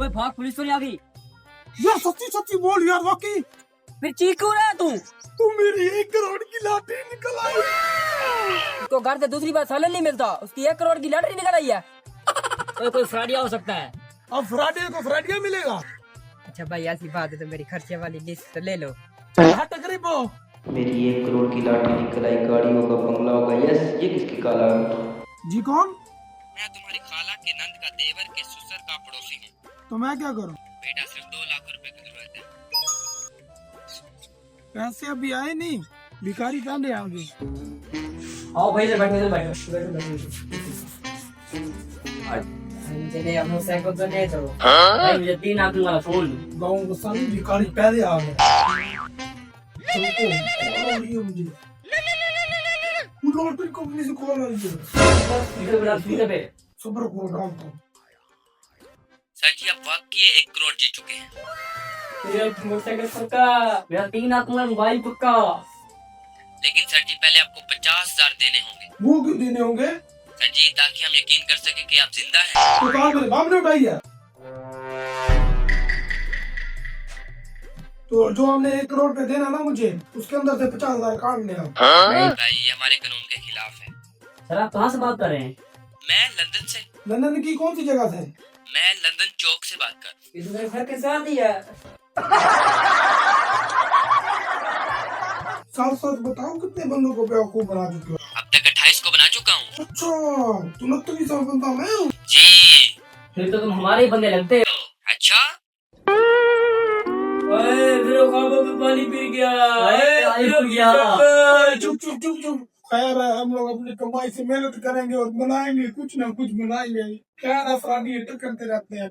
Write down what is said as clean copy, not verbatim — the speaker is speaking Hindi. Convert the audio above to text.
ओए भाग, पुलिस तो नहीं आ गई? यार सच्ची सच्ची बोल यार वाकई। फिर चीख क्यों रहा है तू? तू मेरी 1 करोड़ की लॉटरी निकल आई। उसको घर से दूसरी बार सालन नहीं मिलता, उसकी 1 करोड़ की लॉटरी निकल आई है। ओए कोई फ्रॉडिया हो सकता है। अब फ्राइडे को फ्राइडे मिलेगा। अच्छा भाई ऐसी बात है तो मेरी खर्चे वाली लिस्ट ले लो। हट गरीबो। मेरी 1 करोड़ की लॉटरी निकल आई, गाड़ी होगा, बंगला होगा। यस, ये किसकी काला है? जी कौन? मैं तुम्हारी खाला के नंद का देवर के ससुर का पड़ोसी हूँ। तो मैं क्या करूं? बेटा सिर्फ 2 लाख रुपए की जरूरत है। पैसे अभी आए नहीं, भिखारी पहले आ गए। आओ भाई से बैठो, मुझे अपने साइकिल तो ले चलो भाई, मुझे 3 लाख वाला फोन। गाँव को सारी भिखारी पहले आ गए। मुझे लॉटरी कंपनी से कॉल आई है। सब्र करो डालता हूँ। सर जी आप वाकई 1 करोड़ जीत चुके हैं। मेरा मोटरसाइकिल पक्का, मेरा 3 लाख वाला मोबाइल पक्का। लेकिन सर जी पहले आपको 50,000 देने होंगे। वो क्यों देने होंगे? सर जी ताकि हम यकीन कर सके कि आप जिंदा हैं। तो कहा मेरे बाप ने उठाई है। तो जो हमने 1 करोड़ पे देना ना मुझे, उसके अंदर से 50,000 काट लेना। नहीं भाई ये हमारे कानून के खिलाफ है। सर आप कहाँ से बात कर रहे हैं? मैं लंदन से। लंदन की कौन सी जगह से? मैं लंदन चौक से बात कर। ये मेरे घर के साथ ही है। साथ साथ बताओ कितने बंदों को बेवकूफ बना चुके हो? अब तक 28 को बना चुका हूँ। अच्छा, तुम तो भी सब बनता मैं हूँ। जी फिर तो तुम हमारे ही बंदे लगते हो। अच्छा मेरे ख्वाबों में पानी पी गया। चुप चुप चुप चुप। खैर है, हम लोग अपनी कमाई से मेहनत करेंगे और बनाएंगे, कुछ ना कुछ बनाएंगे। खैर अफरादी करते रहते हैं।